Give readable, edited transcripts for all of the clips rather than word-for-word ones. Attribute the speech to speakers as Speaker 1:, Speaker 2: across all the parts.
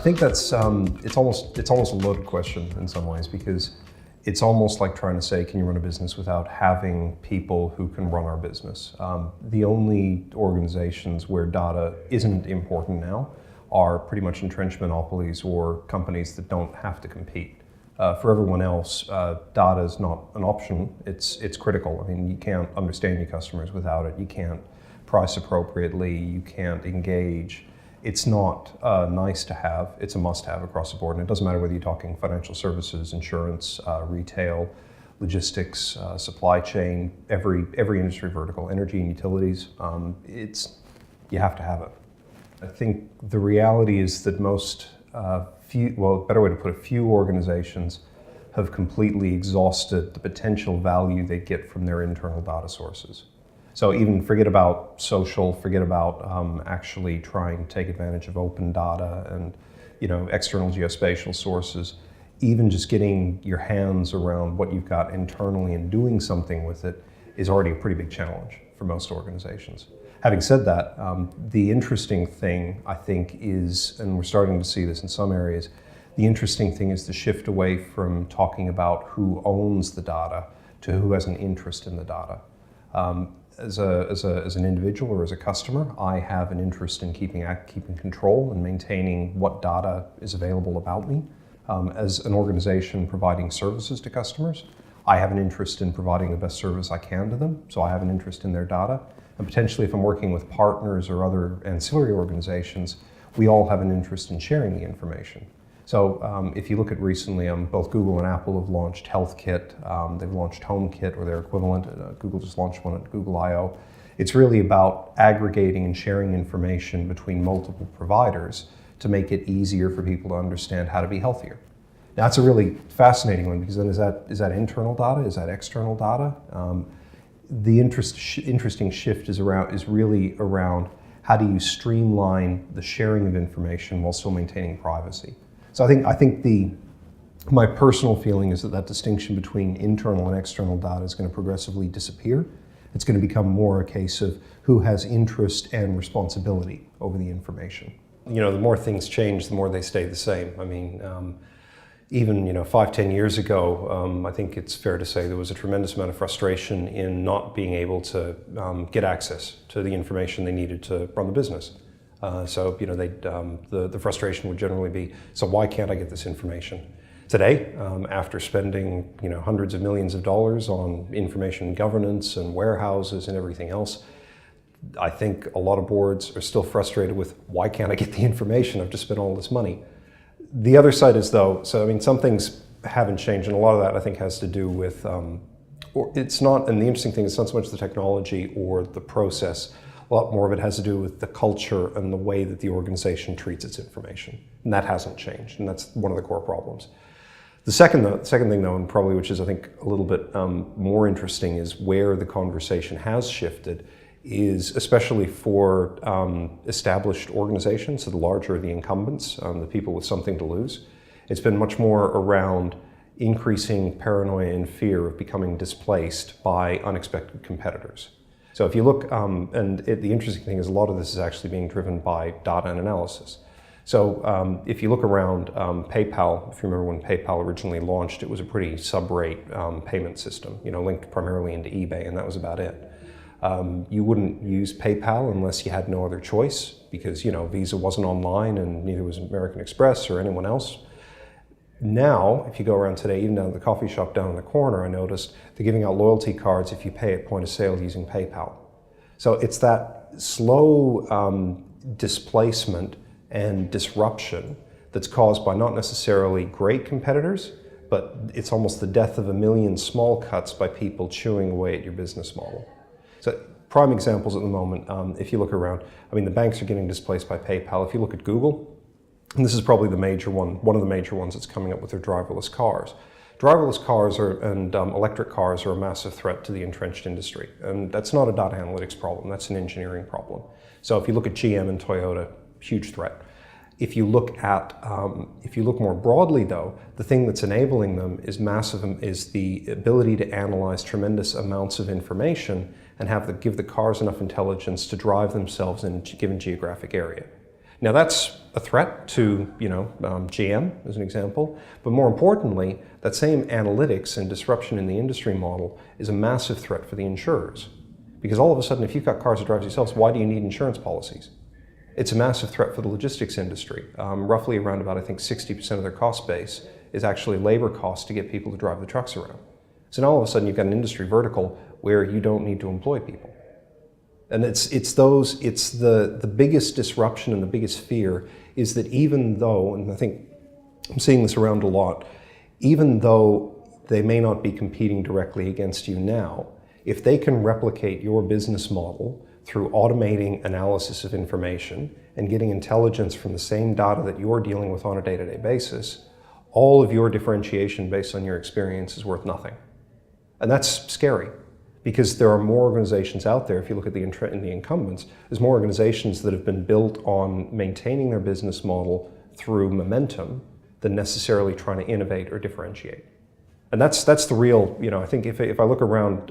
Speaker 1: think that's it's almost a loaded question in some ways, because it's almost like trying to say, can you run a business without having people who can run our business? The only organizations where data isn't important now are pretty much entrenched monopolies or companies that don't have to compete. For everyone else, data is not an option, it's critical. I mean, you can't understand your customers without it. You can't price appropriately, you can't engage. It's not nice to have, it's a must-have across the board. And it doesn't matter whether you're talking financial services, insurance, retail, logistics, supply chain, every industry vertical, energy and utilities, you have to have it. I think the reality is that most, better way to put it, few organizations have completely exhausted the potential value they get from their internal data sources. So even forget about social, forget about actually trying to take advantage of open data and external geospatial sources. Even just getting your hands around what you've got internally and doing something with it is already a pretty big challenge for most organizations. Having said that, the interesting thing I think is, and we're starting to see this in some areas, the interesting thing is the shift away from talking about who owns the data to who has an interest in the data. As an individual or as a customer, I have an interest in keeping control and maintaining what data is available about me. As an organization providing services to customers, I have an interest in providing the best service I can to them, so I have an interest in their data. And potentially if I'm working with partners or other ancillary organizations, we all have an interest in sharing the information. So if you look at recently, both Google and Apple have launched HealthKit, they've launched HomeKit or their equivalent. Google just launched one at Google I/O. It's really about aggregating and sharing information between multiple providers to make it easier for people to understand how to be healthier. Now, that's a really fascinating one, because then is that internal data? Is that external data? The interesting shift is really around how do you streamline the sharing of information while still maintaining privacy. So I think my personal feeling is that distinction between internal and external data is going to progressively disappear. It's going to become more a case of who has interest and responsibility over the information. The more things change, the more they stay the same. I mean, even 5-10 years ago, I think it's fair to say there was a tremendous amount of frustration in not being able to get access to the information they needed to run the business. The frustration would generally be, so why can't I get this information? Today, after spending hundreds of millions of dollars on information governance and warehouses and everything else, I think a lot of boards are still frustrated with, why can't I get the information? I've just spent all this money. The other side is some things haven't changed, and a lot of that I think has to do with, and the interesting thing is it's not so much the technology or the process. A lot more of it has to do with the culture and the way that the organization treats its information. And that hasn't changed, and that's one of the core problems. The second thing though, and probably which is I think a little bit more interesting, is where the conversation has shifted, is especially for established organizations, so the larger the incumbents, the people with something to lose. It's been much more around increasing paranoia and fear of becoming displaced by unexpected competitors. So if you look, the interesting thing is a lot of this is actually being driven by data and analysis. So if you look around PayPal, if you remember when PayPal originally launched, it was a pretty sub-rate payment system, linked primarily into eBay, and that was about it. You wouldn't use PayPal unless you had no other choice, because Visa wasn't online and neither was American Express or anyone else. Now, if you go around today, even down at the coffee shop down in the corner, I noticed they're giving out loyalty cards if you pay at point of sale using PayPal. So it's that slow displacement and disruption that's caused by not necessarily great competitors, but it's almost the death of a million small cuts by people chewing away at your business model. So prime examples at the moment, if you look around, the banks are getting displaced by PayPal. If you look at Google, and this is probably the major one of the major ones that's coming up with their driverless cars. Driverless cars and electric cars are a massive threat to the entrenched industry. And that's not a data analytics problem, that's an engineering problem. So if you look at GM and Toyota, huge threat. If you look more broadly though, the thing that's enabling them is the ability to analyze tremendous amounts of information and give the cars enough intelligence to drive themselves in a given geographic area. Now that's a threat to, GM as an example, but more importantly, that same analytics and disruption in the industry model is a massive threat for the insurers. Because all of a sudden, if you've got cars that drive yourselves, why do you need insurance policies? It's a massive threat for the logistics industry. Roughly around about, I think, 60% of their cost base is actually labor costs to get people to drive the trucks around. So now all of a sudden you've got an industry vertical where you don't need to employ people. And it's the biggest disruption and the biggest fear is that even though, and I think I'm seeing this around a lot, even though they may not be competing directly against you now, if they can replicate your business model through automating analysis of information and getting intelligence from the same data that you're dealing with on a day-to-day basis, all of your differentiation based on your experience is worth nothing. And that's scary, because there are more organizations out there. If you look at the incumbents, there's more organizations that have been built on maintaining their business model through momentum than necessarily trying to innovate or differentiate. And that's the real, I think if I look around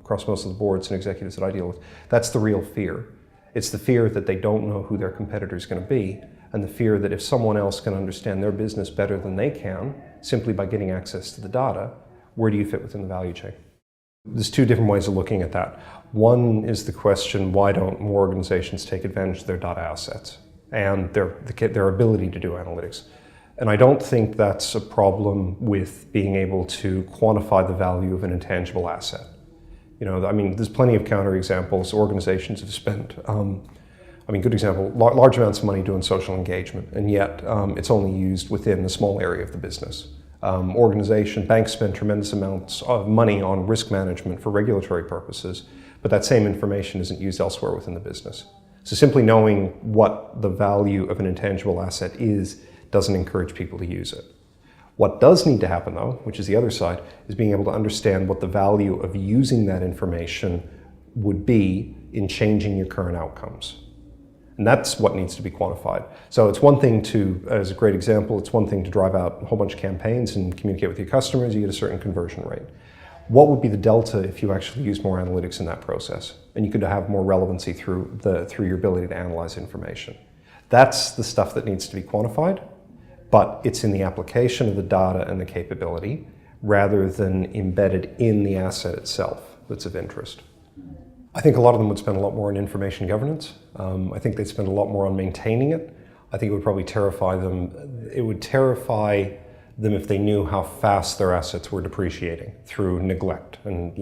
Speaker 1: across most of the boards and executives that I deal with, that's the real fear. It's the fear that they don't know who their competitor is going to be, and the fear that if someone else can understand their business better than they can, simply by getting access to the data, where do you fit within the value chain? There's two different ways of looking at that. One is the question, why don't more organizations take advantage of their data assets and their ability to do analytics? And I don't think that's a problem with being able to quantify the value of an intangible asset. There's plenty of counterexamples. Organizations have spent, good example, large amounts of money doing social engagement, and yet it's only used within a small area of the business. Banks spend tremendous amounts of money on risk management for regulatory purposes, but that same information isn't used elsewhere within the business. So simply knowing what the value of an intangible asset is doesn't encourage people to use it. What does need to happen, though, which is the other side, is being able to understand what the value of using that information would be in changing your current outcomes. And that's what needs to be quantified. So it's one thing to, as a great example, it's one thing to drive out a whole bunch of campaigns and communicate with your customers, you get a certain conversion rate. What would be the delta if you actually use more analytics in that process? And you could have more relevancy through your ability to analyze information. That's the stuff that needs to be quantified, but it's in the application of the data and the capability rather than embedded in the asset itself that's of interest. I think a lot of them would spend a lot more on information governance. I think they'd spend a lot more on maintaining it. I think it would probably terrify them. It would terrify them if they knew how fast their assets were depreciating through neglect and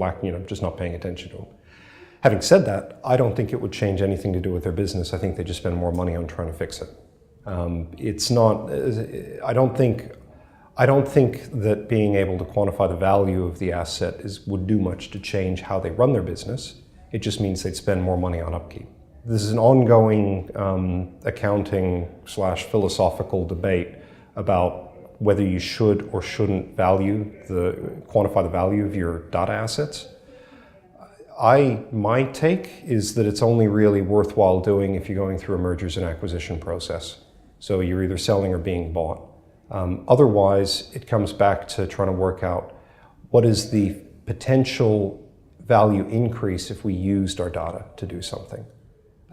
Speaker 1: just not paying attention to them. Having said that, I don't think it would change anything to do with their business. I think they just spend more money on trying to fix it. I don't think that being able to quantify the value of the asset would do much to change how they run their business. It just means they'd spend more money on upkeep. This is an ongoing accounting/philosophical debate about whether you should or shouldn't quantify the value of your data assets. My take is that it's only really worthwhile doing if you're going through a mergers and acquisition process. So you're either selling or being bought. Otherwise, it comes back to trying to work out what is the potential value increase if we used our data to do something.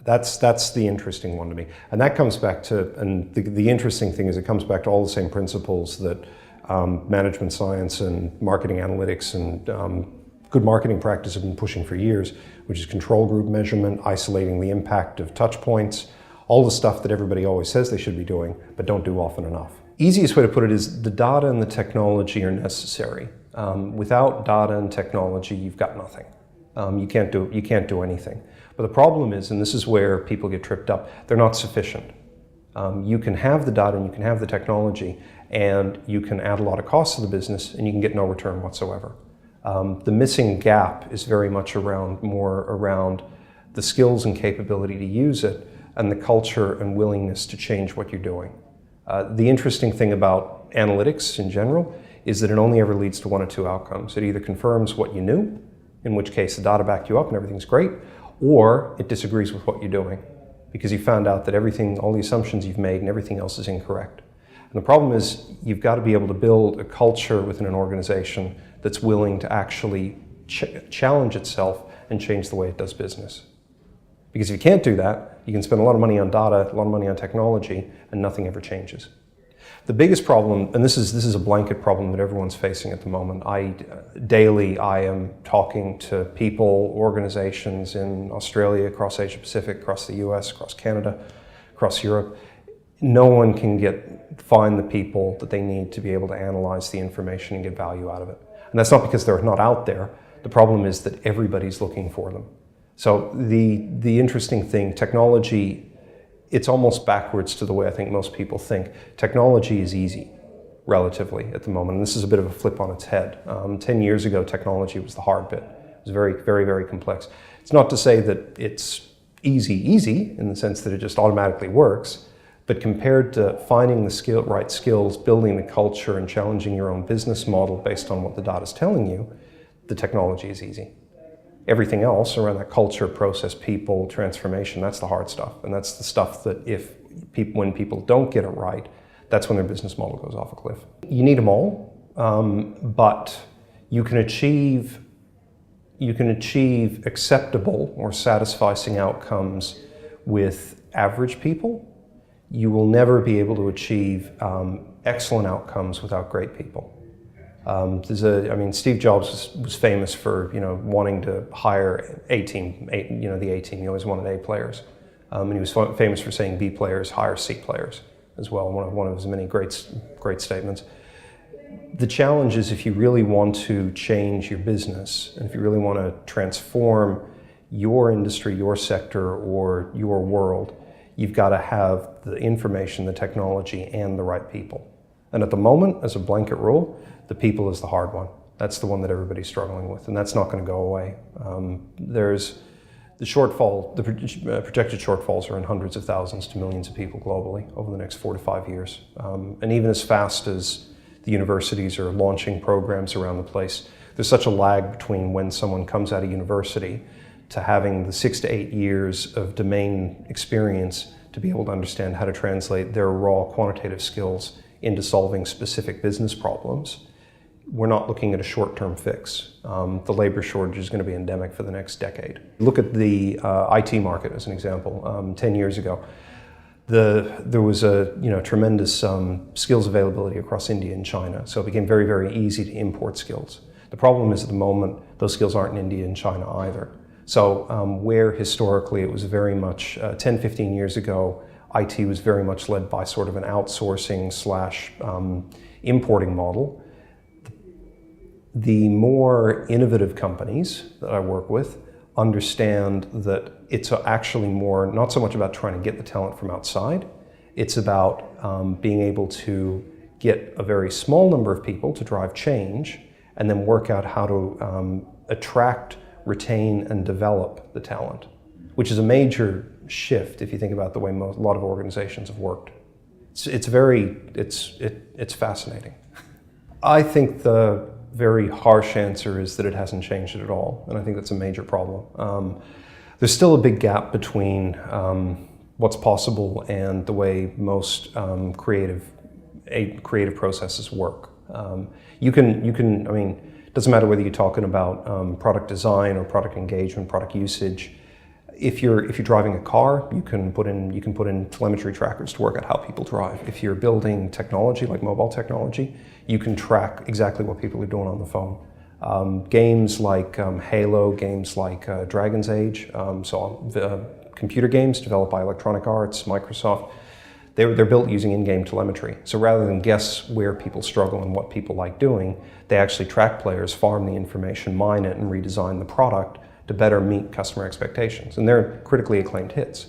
Speaker 1: That's the interesting one to me. And that comes back to, and the interesting thing is it comes back to all the same principles that management science and marketing analytics and good marketing practice have been pushing for years, which is control group measurement, isolating the impact of touch points, all the stuff that everybody always says they should be doing, but don't do often enough. Easiest way to put it is the data and the technology are necessary. Without data and technology, you've got nothing. You can't do anything. But the problem is, and this is where people get tripped up, they're not sufficient. You can have the data and you can have the technology, and you can add a lot of costs to the business, and you can get no return whatsoever. The missing gap is very much more around the skills and capability to use it, and the culture and willingness to change what you're doing. The interesting thing about analytics in general is that it only ever leads to one of two outcomes. It either confirms what you knew, in which case the data backed you up and everything's great, or it disagrees with what you're doing because you found out that all the assumptions you've made and everything else is incorrect. And the problem is you've got to be able to build a culture within an organization that's willing to actually challenge itself and change the way it does business. Because if you can't do that, you can spend a lot of money on data, a lot of money on technology, and nothing ever changes. The biggest problem, and this is a blanket problem that everyone's facing at the moment. Daily I am talking to people, organizations in Australia, across Asia Pacific, across the US, across Canada, across Europe. No one can find the people that they need to be able to analyze the information and get value out of it. And that's not because they're not out there. The problem is that everybody's looking for them. So the interesting thing, technology, it's almost backwards to the way I think most people think. Technology is easy, relatively, at the moment. And this is a bit of a flip on its head. 10 years ago, technology was the hard bit. It was very, very, very complex. It's not to say that it's easy in the sense that it just automatically works, but compared to finding the right skills, building the culture, and challenging your own business model based on what the data is telling you, the technology is easy. Everything else around that culture, process, people, transformation, that's the hard stuff. And that's the stuff that when people don't get it right, that's when their business model goes off a cliff. You need them all, but you can achieve acceptable or satisfying outcomes with average people. You will never be able to achieve excellent outcomes without great people. Steve Jobs was famous for wanting to hire the A team. He always wanted A players, and he was famous for saying B players hire C players as well. One of his many great statements. The challenge is, if you really want to change your business, and if you really want to transform your industry, your sector, or your world, you've got to have the information, the technology, and the right people. And at the moment, as a blanket rule, the people is the hard one. That's the one that everybody's struggling with, and that's not going to go away. There's the shortfall, the projected shortfalls are in hundreds of thousands to millions of people globally over the next 4 to 5 years. And even as fast as the universities are launching programs around the place, there's such a lag between when someone comes out of university to having the 6 to 8 years of domain experience to be able to understand how to translate their raw quantitative skills into solving specific business problems. We're not looking at a short-term fix. The labor shortage is going to be endemic for the next decade. Look at the IT market as an example. 10 years ago, there was a tremendous skills availability across India and China, so it became very, very easy to import skills. The problem is, at the moment, those skills aren't in India and China either. So where historically it was very much, 10, 15 years ago, IT was very much led by sort of an outsourcing / importing model. The more innovative companies that I work with understand that it's actually not so much about trying to get the talent from outside, it's about being able to get a very small number of people to drive change and then work out how to attract, retain, and develop the talent, which is a major shift if you think about the way a lot of organizations have worked. It's fascinating. I think the very harsh answer is that it hasn't changed it at all, and I think that's a major problem. There's still a big gap between what's possible and the way most creative processes work. It doesn't matter whether you're talking about product design or product engagement, product usage. If you're driving a car, you can put in telemetry trackers to work out how people drive. If you're building technology like mobile technology, you can track exactly what people are doing on the phone. Games like Halo, games like Dragon's Age, computer games developed by Electronic Arts, Microsoft, they're built using in-game telemetry. So rather than guess where people struggle and what people like doing, they actually track players, farm the information, mine it, and redesign the product to better meet customer expectations. And they're critically acclaimed hits.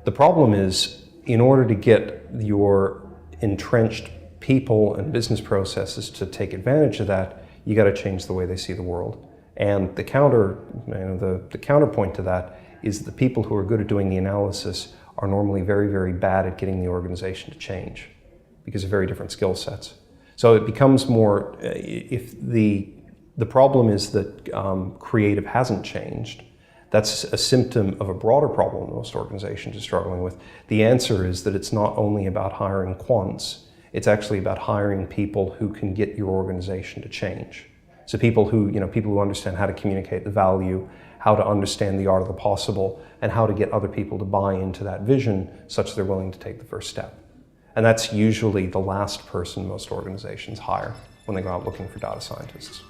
Speaker 1: The problem is, in order to get your entrenched people and business processes to take advantage of that, you got to change the way they see the world. And the counterpoint to that is that the people who are good at doing the analysis are normally very, very bad at getting the organization to change because of very different skill sets. So it becomes more, if the problem is that creative hasn't changed, that's a symptom of a broader problem most organizations are struggling with. The answer is that it's not only about hiring quants, it's actually about hiring people who can get your organization to change. So people who understand how to communicate the value, how to understand the art of the possible, and how to get other people to buy into that vision such they're willing to take the first step. And that's usually the last person most organizations hire when they go out looking for data scientists.